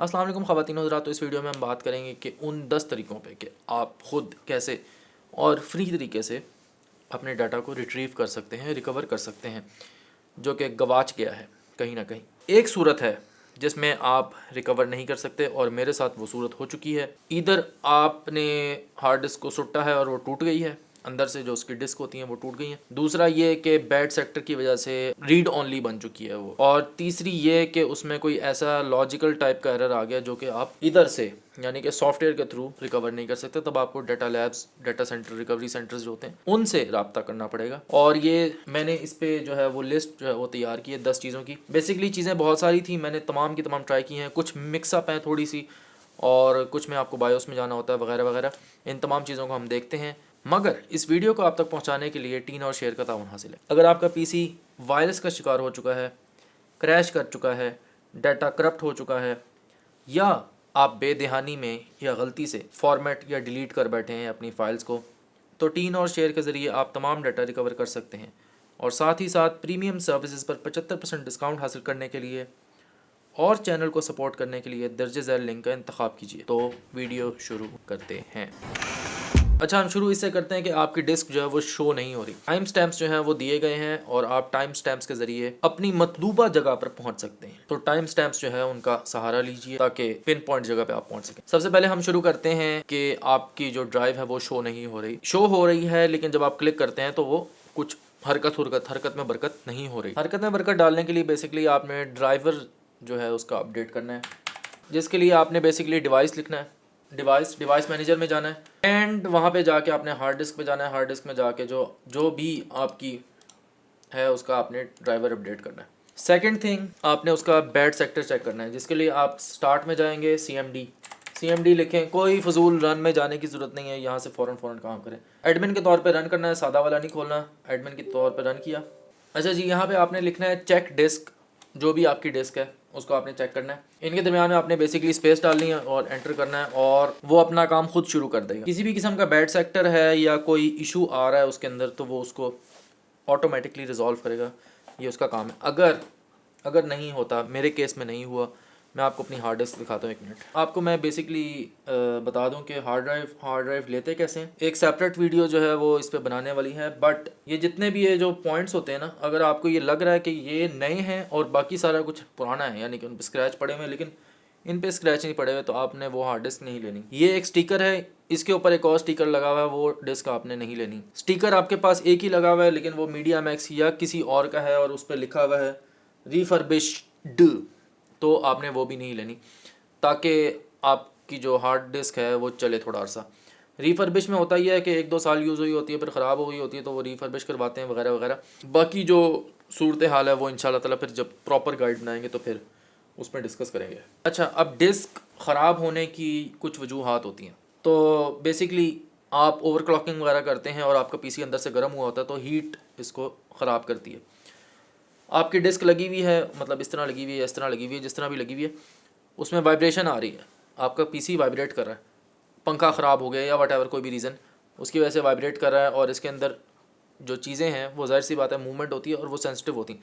अस्सलाम वालेकुम ख़वातीन हज़रात। तो इस वीडियो में हम बात करेंगे कि उन 10 तरीक़ों पे कि आप ख़ुद कैसे और फ्री तरीके से अपने डाटा को रिट्रीव कर सकते हैं, रिकवर कर सकते हैं, जो कि गवाच गया है कहीं ना कहीं। एक सूरत है जिसमें आप रिकवर नहीं कर सकते और मेरे साथ वो सूरत हो चुकी है। इधर आपने हार्ड डिस्क को सुट्टा है और वो टूट गई है, अंदर से जो उसकी डिस्क होती हैं वो टूट गई हैं। दूसरा ये कि बैड सेक्टर की वजह से रीड ओनली बन चुकी है वो। और तीसरी ये कि उसमें कोई ऐसा लॉजिकल टाइप का एरर आ गया जो कि आप इधर से यानी कि सॉफ्टवेयर के थ्रू रिकवर नहीं कर सकते। तब आपको data labs, data centre, recovery centres जो होते हैं उनसे रब्ता करना पड़ेगा। और ये मैंने इस पे जो है वो लिस्ट जो है वो तैयार की है 10 चीज़ों की। बेसिकली चीज़ें बहुत सारी थी, मैंने तमाम की तमाम ट्राई की हैं। कुछ मिक्सअप हैं थोड़ी सी, और कुछ में आपको बायोस में जाना होता है वगैरह वगैरह। इन तमाम चीज़ों को हम देखते हैं, मगर इस वीडियो को आप तक पहुंचाने के लिए टीन और शेयर का ताउन हासिल है। अगर आपका पीसी वायरस का शिकार हो चुका है, क्रैश कर चुका है, डाटा करप्ट हो चुका है, या आप बेदहानी में या गलती से फॉर्मेट या डिलीट कर बैठे हैं अपनी फ़ाइल्स को, तो टीन और शेयर के ज़रिए आप तमाम डाटा रिकवर कर सकते हैं। और साथ ही साथ प्रीमियम सर्विसेज पर 75% डिस्काउंट हासिल करने के लिए और चैनल को सपोर्ट करने के लिए दर्ज झैल लिंक का इंतखाब कीजिए। तो वीडियो शुरू करते हैं। अच्छा, हम शुरू इससे करते हैं कि आपकी डिस्क जो है वो शो नहीं हो रही। टाइम स्टैम्प्स जो हैं वो दिए गए हैं और आप टाइम स्टैम्प्स के ज़रिए अपनी मतलूबा जगह पर पहुंच सकते हैं। तो टाइम स्टैम्प्स जो है उनका सहारा लीजिए ताकि पिन पॉइंट जगह पे आप पहुंच सकें। सबसे पहले हम शुरू करते हैं कि आपकी जो ड्राइव है वो शो नहीं हो रही। शो हो रही है लेकिन जब आप क्लिक करते हैं तो वो कुछ हरकत में बरकत नहीं हो रही। हरकत में बरकत डालने के लिए बेसिकली आपने ड्राइवर जो है उसका अपडेट करना है, जिसके लिए आपने बेसिकली डिवाइस लिखना है, डिवाइस मैनेजर में जाना है एंड वहाँ पे जाके आपने हार्ड डिस्क पे जाना है। हार्ड डिस्क में जाके जो भी आपकी है उसका आपने ड्राइवर अपडेट करना है। सेकंड थिंग, आपने उसका बैड सेक्टर चेक करना है, जिसके लिए आप स्टार्ट में जाएंगे, CMD लिखें। कोई फजूल रन में जाने की ज़रूरत नहीं है, यहाँ से फ़ौरन काम करें। एडमिन के तौर पे रन करना है, सादा वाला नहीं खोलना। एडमिन के तौर पे रन किया। अच्छा जी, यहाँ पे आपने लिखना है चेक डिस्क। जो भी आपकी डिस्क है उसको आपने चेक करना है। इनके दरमियान में आपने बेसिकली स्पेस डालनी है और एंटर करना है और वो अपना काम खुद शुरू कर देगा। किसी भी किस्म का बैड सेक्टर है या कोई इशू आ रहा है उसके अंदर तो वो उसको ऑटोमेटिकली रिजॉल्व करेगा, ये उसका काम है। अगर नहीं होता, मेरे केस में नहीं हुआ, मैं आपको अपनी हार्ड डिस्क दिखाता हूँ। 1 मिनट। आपको मैं बेसिकली बता दूं कि हार्ड ड्राइव लेते कैसे हैं। एक सेपरेट वीडियो जो है वो इस पे बनाने वाली है, बट ये जितने भी ये जो पॉइंट्स होते हैं ना, अगर आपको ये लग रहा है कि ये नए हैं और बाकी सारा कुछ पुराना है, यानी कि उन पर स्क्रैच पड़े हुए हैं, लेकिन इन पे स्क्रैच नहीं पड़े हुए, तो आपने वो हार्ड डिस्क नहीं लेनी। ये एक स्टिकर है, इसके ऊपर एक और स्टिकर लगा हुआ है, वो डिस्क आपने नहीं लेनी। स्टिकर आपके पास एक ही लगा हुआ है लेकिन वो मीडिया मैक्स या किसी और का है और उस पर लिखा हुआ है रिफर्बिश्ड, तो आपने वो भी नहीं लेनी, ताकि आपकी जो हार्ड डिस्क है वो चले थोड़ा अर्सा। रिफर्बिश में होता ही है कि 1-2 साल यूज़ हुई होती है, फिर ख़राब हो गई होती है, तो वो रिफर्बिश करवाते हैं वगैरह वगैरह। बाकी जो सूरत हाल है वो इंशाल्लाह ताला फिर जब प्रॉपर गाइड बनाएंगे तो फिर उसमें डिस्कस करेंगे। अच्छा, अब डिस्क ख़राब होने की कुछ वजूहात होती हैं। तो बेसिकली आप ओवरक्लॉकिंग वगैरह करते हैं और आपका पीसी अंदर से गर्म हुआ होता है, तो हीट इसको ख़राब करती है। आपकी डिस्क लगी हुई है, मतलब इस तरह लगी हुई है, इस तरह लगी हुई है, जिस तरह भी लगी हुई है, उसमें वाइब्रेशन आ रही है, आपका पीसी वाइब्रेट कर रहा है, पंखा ख़राब हो गया या वट एवर कोई भी रीज़न उसकी वजह से वाइब्रेट कर रहा है, और इसके अंदर जो चीज़ें हैं वो ज़ाहिर सी बात है मूवमेंट होती है और वो सेंसिटिव होती हैं,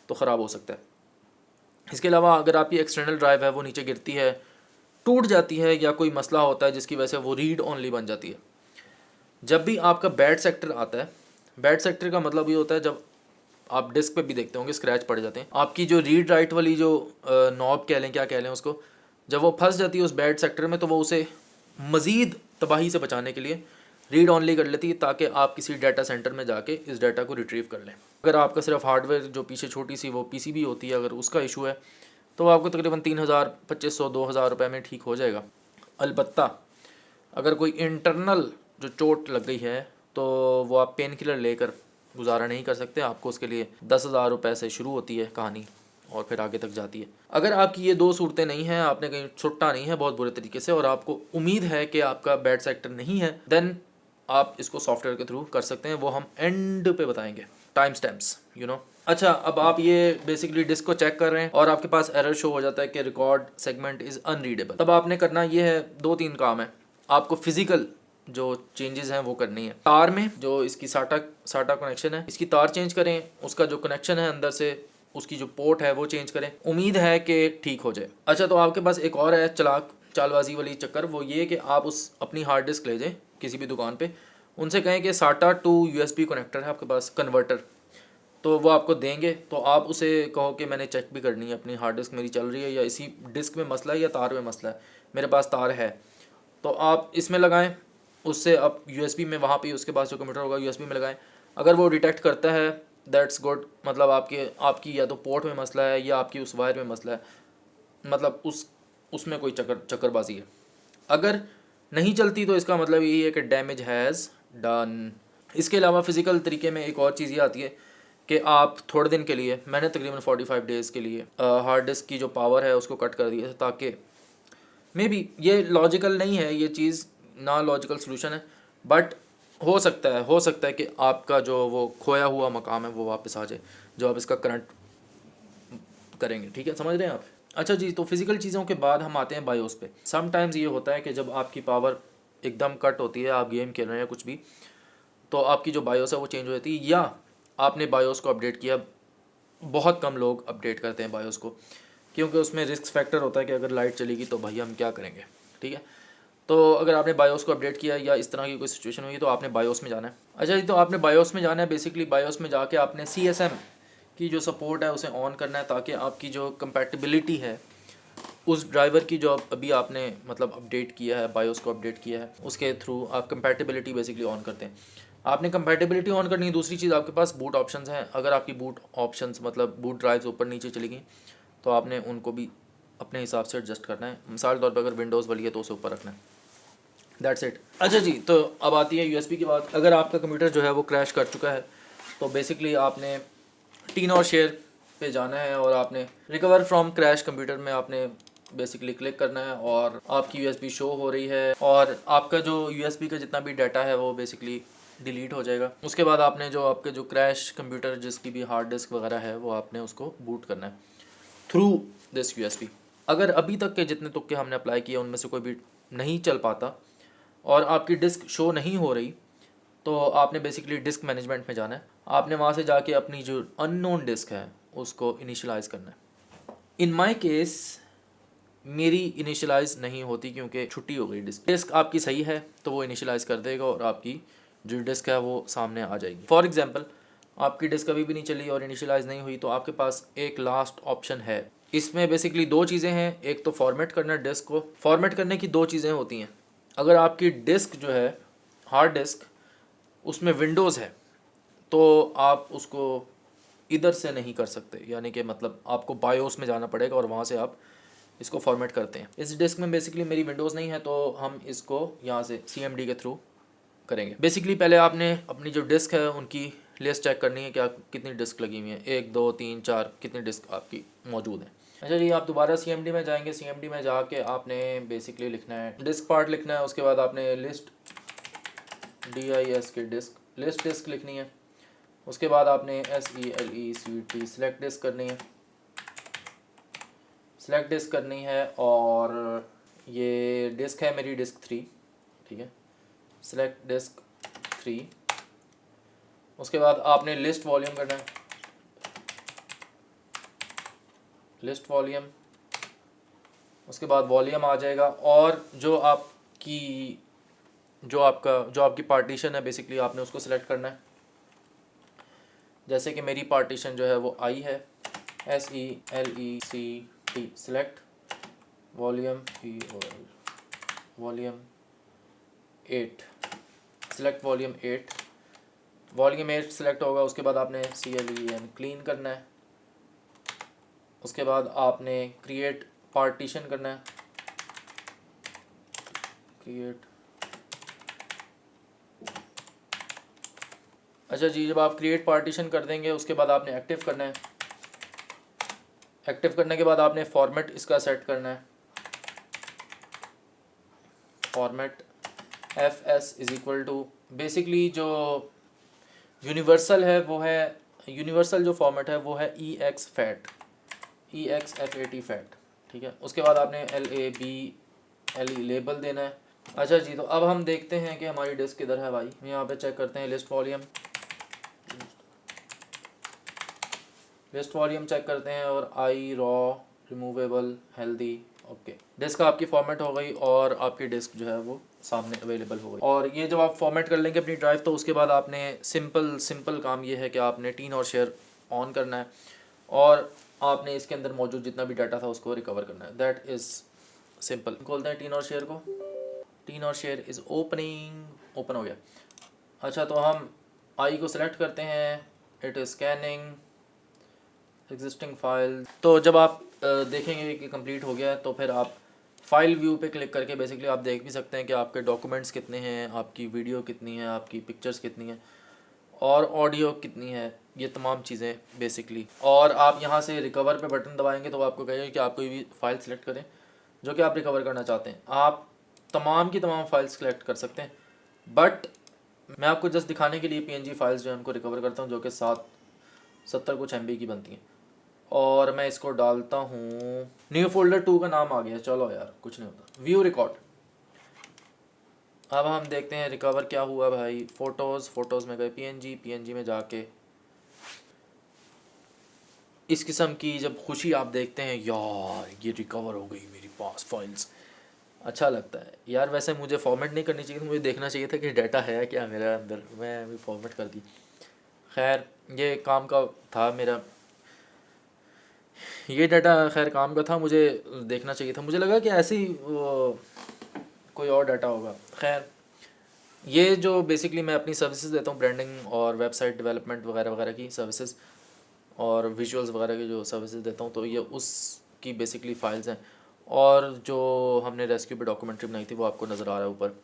तो ख़राब हो सकता है। इसके अलावा अगर आपकी एक्सटर्नल ड्राइव है वो नीचे गिरती है, टूट जाती है, या कोई मसला होता है जिसकी वजह से वो रीड ओनली बन जाती है। जब भी आपका बैड सेक्टर आता है, बैड सेक्टर का मतलब ये होता है, जब आप डिस्क पे भी देखते होंगे स्क्रैच पड़ जाते हैं, आपकी जो रीड राइट वाली जो नॉब कह लें, क्या कह लें उसको, जब वो फंस जाती है उस बैड सेक्टर में, तो वो उसे मज़ीद तबाही से बचाने के लिए रीड ऑनली कर लेती है, ताकि आप किसी डाटा सेंटर में जाके इस डाटा को रिट्रीव कर लें। अगर आपका सिर्फ हार्डवेयर जो पीछे छोटी सी वो पीसीबी होती है, अगर उसका इशू है तो आपको तकरीबन 3000, 2500-2000 रुपये में ठीक हो जाएगा। अलबत्ता अगर कोई इंटरनल जो चोट लग गई है तो वो आप पेन किलर लेकर गुजारा नहीं कर सकते। आपको उसके लिए 10,000 रुपये से शुरू होती है कहानी और फिर आगे तक जाती है। अगर आपकी ये 2 सूरतें नहीं हैं, आपने कहीं छुट्टा नहीं है बहुत बुरे तरीके से, और आपको उम्मीद है कि आपका बैड सेक्टर नहीं है, देन आप इसको सॉफ्टवेयर के थ्रू कर सकते हैं। वो हम एंड पे बताएंगे। Time stamps, you know. अच्छा, अब आप ये बेसिकली डिस्क को चेक कर रहे हैं और आपके पास एरर शो हो जाता है कि रिकॉर्ड सेगमेंट इज़ अनरीडेबल। तब आपने करना ये है, 2-3 काम है। आपको फिजिकल जो चेंजेस हैं वो करनी है। तार में जो इसकी साटा कनेक्शन है, इसकी तार चेंज करें, उसका जो कनेक्शन है अंदर से उसकी जो पोर्ट है वो चेंज करें, उम्मीद है कि ठीक हो जाए। अच्छा, तो आपके पास एक और है चालबाजी वाली चक्कर, वो ये कि आप उस अपनी हार्ड डिस्क ले जाएं किसी भी दुकान पे, उनसे कहें कि SATA टू USB कनेक्टर है आपके पास, कन्वर्टर, तो वो आपको देंगे। तो आप उसे कहो कि मैंने चेक भी करनी है अपनी हार्ड डिस्क मेरी चल रही है या इसी डिस्क में मसला है या तार में मसला है, मेरे पास तार है, तो आप इसमें लगाएं, उससे आप USB में वहाँ पे उसके पास जो कंप्यूटर होगा USB में लगाएं। अगर वो डिटेक्ट करता है दैट्स गुड, मतलब आपकी या तो पोर्ट में मसला है या आपकी उस वायर में मसला है, मतलब उसमें कोई चक्करबाजी है। अगर नहीं चलती तो इसका मतलब यही है कि डैमेज हैज़ डन। इसके अलावा फ़िज़िकल तरीके में एक और चीज़ ये आती है कि आप थोड़े दिन के लिए, मैंने तकरीबन 45 डेज़ के लिए हार्ड डिस्क की जो पावर है उसको कट कर दिया, ताकि मे बी ये लॉजिकल नहीं है, ये चीज़ ना लॉजिकल सोल्यूशन है, बट हो सकता है कि आपका जो वो खोया हुआ मकाम है वो वापस आ जाए, जो आप इसका करंट करेंगे। ठीक है, समझ रहे हैं आप? अच्छा जी, तो फिज़िकल चीज़ों के बाद हम आते हैं बायोस पे। समटाइम्स ये होता है कि जब आपकी पावर एकदम कट होती है, आप गेम खेल रहे हैं कुछ भी, तो आपकी जो बायोस है वो चेंज हो जाती है, या आपने बायोस को अपडेट किया। बहुत कम लोग अपडेट करते हैं बायोस को, क्योंकि उसमें रिस्क फैक्टर होता है कि अगर लाइट चलेगी तो भाई हम क्या करेंगे। ठीक है, तो अगर आपने बायोस को अपडेट किया या इस तरह की कोई सिचुएशन हुई तो आपने बायोस में जाना है। अच्छा जी, तो आपने बायोस में जाना है, बेसिकली बायोस में जाके आपने CSM की जो सपोर्ट है उसे ऑन करना है, ताकि आपकी जो कंपैटिबिलिटी है उस ड्राइवर की जो अभी आपने मतलब अपडेट किया है, बायोस को अपडेट किया है, उसके थ्रू आप कंपैटिबिलिटी बेसिकली ऑन करते हैं। आपने कंपैटिबिलिटी ऑन करनी है। दूसरी चीज़, आपके पास बूट ऑप्शंस हैं। अगर आपकी बूट ऑप्शंस मतलब बूट ड्राइव्स ऊपर नीचे चली गई तो आपने उनको भी अपने हिसाब से एडजस्ट करना है। मिसाल तौर पर अगर विंडोज़ वाली है तो उसे ऊपर रखना है। That's it. अच्छा जी, तो अब आती है USB की बात। अगर आपका कंप्यूटर जो है वो क्रैश कर चुका है तो बेसिकली आपने टीन और शेयर पे जाना है और आपने रिकवर फ्रॉम क्रैश कंप्यूटर में आपने बेसिकली क्लिक करना है और आपकी USB शो हो रही है और आपका जो USB का जितना भी डाटा है वो बेसिकली डिलीट हो जाएगा। उसके बाद आपने जो आपके जो क्रैश कंप्यूटर जिसकी भी हार्ड डिस्क वगैरह है वो आपने उसको बूट करना है थ्रू दिस USB। अगर अभी तक के जितने तुक्के हमने अप्लाई किए उनमें से कोई भी नहीं चल पाता और आपकी डिस्क शो नहीं हो रही, तो आपने बेसिकली डिस्क मैनेजमेंट में जाना है। आपने वहाँ से जाके अपनी जो अननोन डिस्क है उसको इनिशियलाइज़ करना है। इन माय केस मेरी इनिशियलाइज़ नहीं होती क्योंकि छुट्टी हो गई। डिस्क आपकी सही है तो वो इनिशियलाइज़ कर देगा और आपकी जो डिस्क है वो सामने आ जाएगी। फॉर एग्जांपल, आपकी डिस्क अभी भी नहीं चली और इनिशियलाइज़ नहीं हुई तो आपके पास एक लास्ट ऑप्शन है। इसमें बेसिकली दो चीज़ें हैं। एक तो फॉर्मेट करना, डिस्क को फॉर्मेट करने की दो चीज़ें होती हैं। अगर आपकी डिस्क जो है हार्ड डिस्क उसमें विंडोज़ है तो आप उसको इधर से नहीं कर सकते, यानी कि मतलब आपको बायोस में जाना पड़ेगा और वहाँ से आप इसको फॉर्मेट करते हैं। इस डिस्क में बेसिकली मेरी विंडोज़ नहीं है तो हम इसको यहाँ से CMD के थ्रू करेंगे। बेसिकली पहले आपने अपनी जो डिस्क है उनकी लिस्ट चेक करनी है, क्या कितनी डिस्क लगी हुई है, 1 2 3 4 कितनी डिस्क आपकी मौजूद है। अच्छा जी, आप दोबारा CMD में जाएंगे। CMD में जाके आपने बेसिकली लिखना है डिस्क पार्ट लिखना है। उसके बाद आपने लिस्ट DISK लिस्ट डिस्क लिखनी है। उसके बाद आपने SELECT सेलेक्ट डिस्क करनी है और ये डिस्क है मेरी डिस्क 3। ठीक है, सेलेक्ट डिस्क 3। उसके बाद आपने लिस्ट वॉल्यूम करना है, लिस्ट वॉल्यूम। उसके बाद वॉल्यूम आ जाएगा और जो आपकी पार्टीशन है बेसिकली आपने उसको सिलेक्ट करना है। जैसे कि मेरी पार्टीशन जो है वो आई है, SELECT select volume volume 8, select volume 8। Volume 8 select होगा। उसके बाद आपने CLEN क्लीन करना है। उसके बाद आपने क्रिएट पार्टीशन करना है, क्रिएट। अच्छा जी, जब आप क्रिएट पार्टीशन कर देंगे उसके बाद आपने एक्टिव करना है। एक्टिव करने के बाद आपने फॉर्मेट इसका सेट करना है। Format FS is equal to basically जो यूनिवर्सल है वो है, यूनिवर्सल जो फॉर्मेट है वो है EXFAT फैट। ठीक है, उसके बाद आपने LABLE लेबल देना है। अच्छा जी, तो अब हम देखते हैं कि हमारी डिस्क किधर है भाई। यहाँ पे चेक करते हैं लिस्ट वॉल्यूम। वेस्ट वॉल्यूम चेक करते हैं और आई raw removable healthy. Okay, disk आपकी फॉर्मेट हो गई और आपकी डिस्क जो है वो सामने अवेलेबल हो गई। और ये जब आप फॉर्मेट कर लेंगे अपनी ड्राइव, तो उसके बाद आपने सिंपल काम ये है कि आपने टीन और शेयर ऑन करना है और आपने इसके अंदर मौजूद जितना भी डाटा था उसको रिकवर करना है। That is simple. खोलते हैं टीन और शेयर को। टीन और शेयर इज़ ओपनिंग। ओपन हो गया। अच्छा, तो हम आई को सिलेक्ट करते हैं। It is scanning existing file. तो जब आप देखेंगे कि कंप्लीट हो गया है, तो फिर आप फाइल व्यू पे क्लिक करके बेसिकली आप देख भी सकते हैं कि आपके डॉक्यूमेंट्स कितने हैं, आपकी वीडियो कितनी है, आपकी पिक्चर्स कितनी हैं और ऑडियो कितनी है, ये तमाम चीज़ें बेसिकली। और आप यहाँ से रिकवर पे बटन दबाएंगे तो आपको कहेगा कि आप कोई भी फ़ाइल सेलेक्ट करें जो कि आप रिकवर करना चाहते हैं। आप तमाम की तमाम फाइल्स सेलेक्ट कर सकते हैं, बट मैं आपको जस्ट दिखाने के लिए PNG फाइल्स जो है उनको रिकवर करता हूँ, जो कि 70 कुछ MB की बनती हैं। और मैं इसको डालता हूँ, न्यू फोल्डर 2 का नाम आ गया। चलो यार, कुछ नहीं होता। View record. अब हम देखते हैं रिकवर क्या हुआ भाई। फ़ोटोज़ में गए, PNG में जाके इस किस्म की जब खुशी आप देखते हैं, यार ये रिकवर हो गई मेरी पास फाइल्स, अच्छा लगता है यार। वैसे मुझे फॉर्मेट नहीं करनी चाहिए थी, मुझे देखना चाहिए था कि डाटा है क्या मेरे अंदर, मैं अभी फॉर्मेट कर दी। खैर, ये काम का था मेरा, ये डाटा खैर काम का था, मुझे देखना चाहिए था। मुझे लगा कि ऐसे ही कोई और डाटा होगा। खैर, ये जो बेसिकली मैं अपनी सर्विसेज देता हूँ, ब्रांडिंग और वेबसाइट डेवलपमेंट वगैरह वगैरह की सर्विसेज और विजुअल्स वगैरह की जो सर्विसेज देता हूँ, तो ये उसकी बेसिकली फ़ाइल्स हैं। और जो हमने रेस्क्यू पे डॉक्यूमेंट्री बनाई थी वो आपको नज़र आ रहा है ऊपर।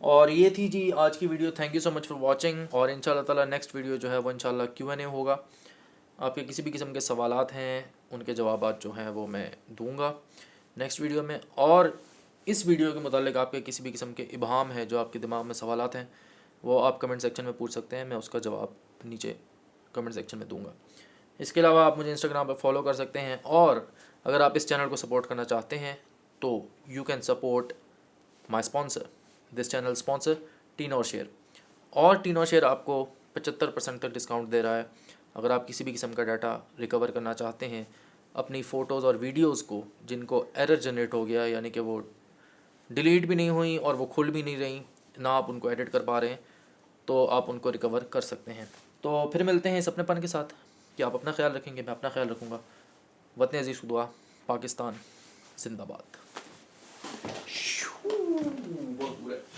और ये थी जी आज की video. Thank you so much for watching. और इंशाल्लाह ताला नेक्स्ट वीडियो जो है वो इंशाल्लाह Q&A होगा। आपके किसी भी किस्म के सवालात हैं, उनके जवाबात जो हैं वो मैं दूंगा नेक्स्ट वीडियो में। और इस वीडियो के मुतालिक आपके किसी भी किस्म के इबहम है, जो आपके दिमाग में सवालात हैं, वो आप कमेंट सेक्शन में पूछ सकते हैं, मैं उसका जवाब नीचे कमेंट सेक्शन में दूंगा। इसके अलावा आप मुझे इंस्टाग्राम पर फॉलो कर सकते हैं। और अगर आप इस चैनल को सपोर्ट करना चाहते हैं तो you can support my sponsor, this channel sponsor tin और शेयर। और टीन और शेयर आपको 75% तक डिस्काउंट दे रहा है अगर आप किसी भी किस्म का डाटा रिकवर करना चाहते हैं, अपनी फ़ोटोज़ और वीडियोज़ को जिनको एरर जनरेट हो गया, यानी कि वो डिलीट भी नहीं हुई और वो खुल भी नहीं रही, ना आप उनको एडिट कर पा रहे हैं, तो आप उनको रिकवर कर सकते हैं। तो फिर मिलते हैं इस अपनेपन के साथ कि आप अपना ख्याल रखेंगे, मैं अपना ख्याल रखूँगा। वतन अज़ीज़ को दुआ, पाकिस्तान जिंदाबाद। बहुत बुरा है।